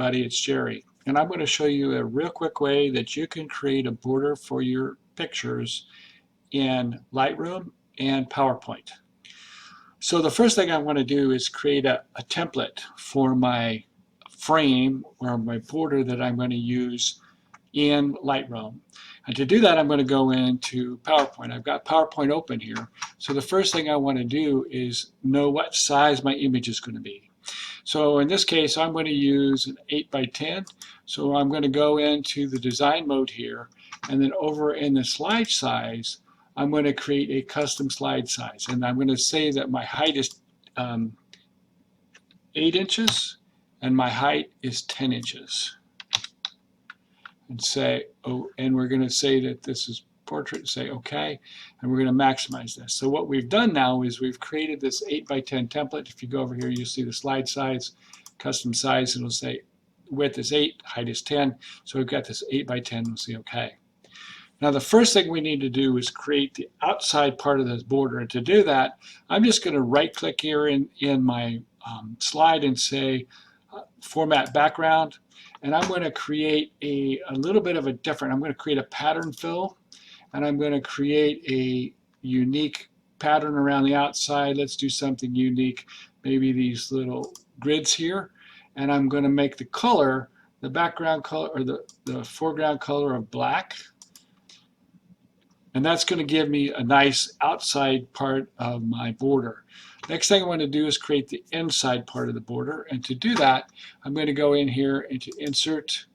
everybody, it's Jerry, and I'm going to show you a real quick way that you can create a border for your pictures in Lightroom and PowerPoint. So the first thing I want to do is create a template for my frame or my border that I'm going to use in Lightroom. And to do that, I'm going to go into PowerPoint. I've got PowerPoint open here. So the first thing I want to do is know what size my image is going to be. So in this case, I'm going to use an 8x10. So I'm going to go into the design mode here, and then over in the slide size, I'm going to create a custom slide size. And I'm going to say that my height is 8 inches and my height is 10 inches. And say, oh, and we're going to say that this is portrait, say OK, and we're going to maximize this. So what we've done now is we've created this 8x10 template. If you go over here, you'll see the slide size, custom size, and it'll say width is 8, height is 10. So we've got this 8x10, we'll see OK. Now the first thing we need to do is create the outside part of this border. And to do that, I'm just going to right click here in my slide and say format background. And I'm going to create a little bit of a different, I'm going to create a pattern fill, and I'm going to create a unique pattern around the outside. Let's do something unique, maybe these little grids here. And I'm going to make the color, the background color, or the foreground color of black. And that's going to give me a nice outside part of my border. Next thing I want to do is create the inside part of the border. And to do that, I'm going to go in here into Insert,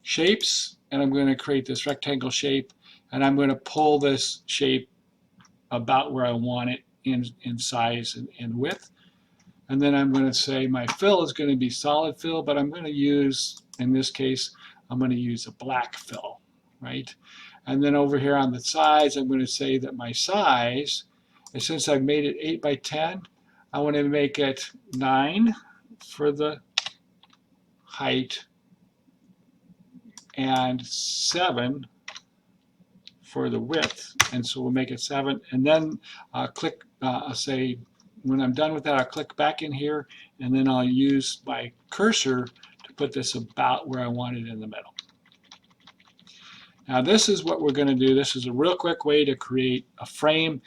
Shapes, and I'm going to create this rectangle shape. And I'm going to pull this shape about where I want it in size and width. And then I'm going to say my fill is going to be solid fill, but I'm going to use, in this case, I'm going to use a black fill, right? And then over here on the sides, I'm going to say that my size, and since I've made it 8x10, I want to make it 9 for the height and 7 for the width. And so we'll make it 7. And then click, I'll say, when I'm done with that, I'll click back in here, and then I'll use my cursor to put this about where I want it in the middle. Now this is what we're going to do. This is a real quick way to create a frame.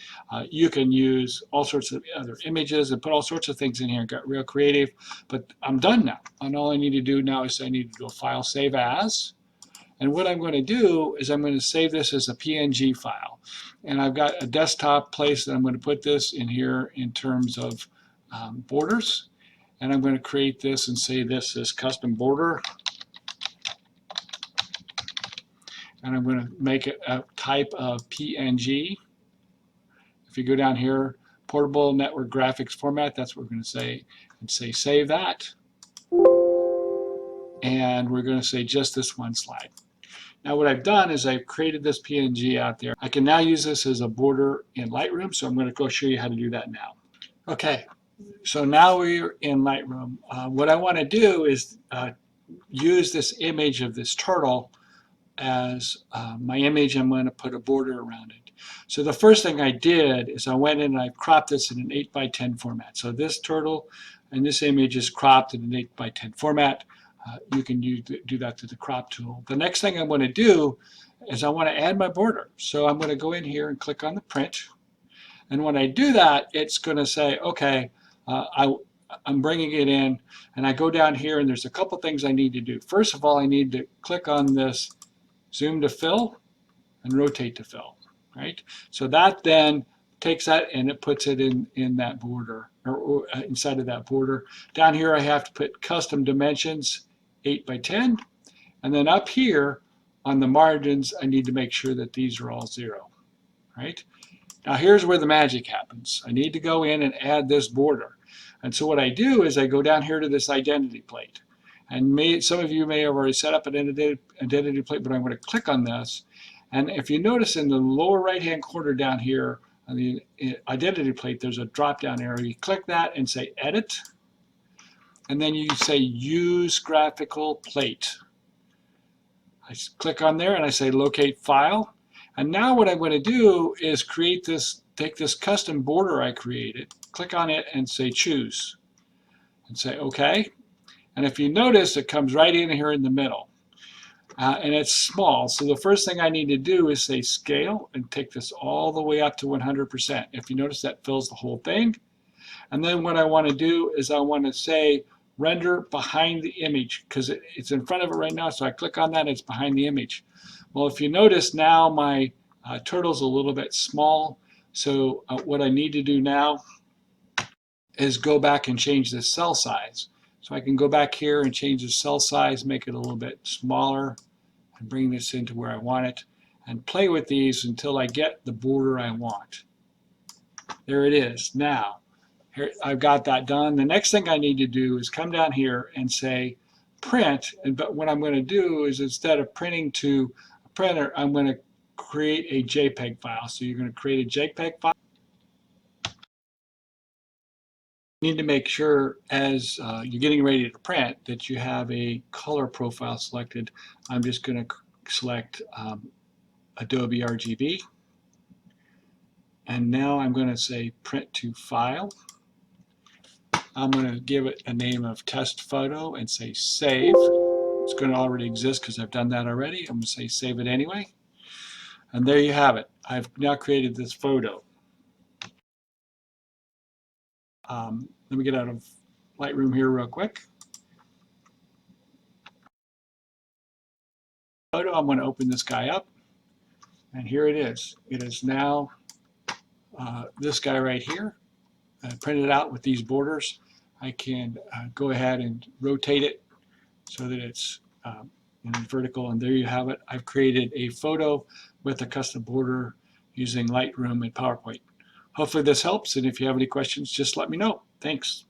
You can use all sorts of other images and put all sorts of things in here and get real creative. But I'm done now. And all I need to do now is I need to go File, Save As. And what I'm going to do is I'm going to save this as a PNG file. And I've got a desktop place that I'm going to put this in here in terms of borders. And I'm going to create this and say this is custom border. And I'm going to make it a type of PNG. If you go down here, portable network graphics format, that's what we're going to say. And say save that. And we're going to say just this one slide. Now what I've done is I've created this PNG out there. I can now use this as a border in Lightroom, so I'm going to go show you how to do that now. Okay, so now we're in Lightroom. What I want to do is use this image of this turtle as my image. I'm going to put a border around it. So the first thing I did is I went in and I cropped this in an 8x10 format. So this turtle and this image is cropped in an 8x10 format. You can do that through the crop tool. The next thing I'm going to do is I want to add my border. So I'm going to go in here and click on the print. And when I do that, it's going to say, okay, I'm bringing it in. And I go down here and there's a couple things I need to do. First of all, I need to click on this zoom to fill and rotate to fill, right? So that then takes that and it puts it in that border, or inside of that border. Down here I have to put custom dimensions, 8x10, and then up here on the margins I need to make sure that these are all 0, right? Now here's where the magic happens. I need to go in and add this border. And so what I do is I go down here to this identity plate. And some of you may have already set up an identity plate, but I'm going to click on this. And if you notice in the lower right-hand corner down here on the identity plate, there's a drop-down arrow. You click that and say Edit. And then you say Use Graphical Plate. I click on there and I say Locate File. And now what I'm going to do is take this custom border I created, click on it and say Choose. and say OK. And if you notice, it comes right in here in the middle. And it's small. So the first thing I need to do is say scale and take this all the way up to 100%. If you notice, that fills the whole thing. And then what I want to do is I want to say render behind the image, because it's in front of it right now. So I click on that and it's behind the image. Well, if you notice now, my turtle's a little bit small. So what I need to do now is go back and change the cell size. So I can go back here and change the cell size, make it a little bit smaller, and bring this into where I want it, and play with these until I get the border I want. There it is. Now, here, I've got that done. The next thing I need to do is come down here and say print, but what I'm going to do is instead of printing to a printer, I'm going to create a JPEG file. So you're going to create a JPEG file. You need to make sure as you're getting ready to print that you have a color profile selected. I'm just going to select Adobe RGB. And now I'm going to say print to file. I'm going to give it a name of test photo and say save. It's going to already exist because I've done that already. I'm going to say save it anyway. And there you have it. I've now created this photo. Let me get out of Lightroom here real quick. Photo, I'm going to open this guy up. And here it is. It is now this guy right here. Printed out with these borders. I can go ahead and rotate it so that it's in vertical, and there you have it. I've created a photo with a custom border using Lightroom and PowerPoint. Hopefully this helps, and if you have any questions, just let me know. Thanks.